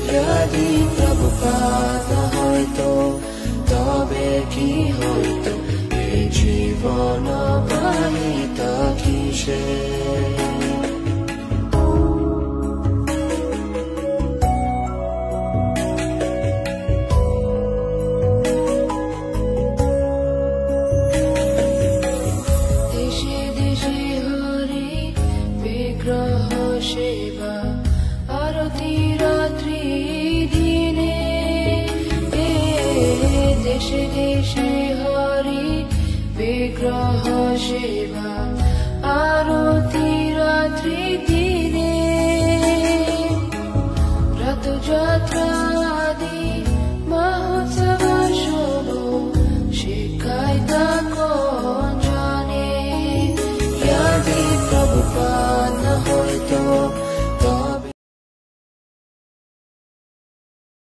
যদি প্রভুপাত না হইতো তবে কি হইতো এই জীবন বাহিত কিসে সেবা আরতি রাত্রি দিনে দেশে দেশে হরি বিগ্রহ সেবা আরতি রাত্রি দিনে রথযাত্রা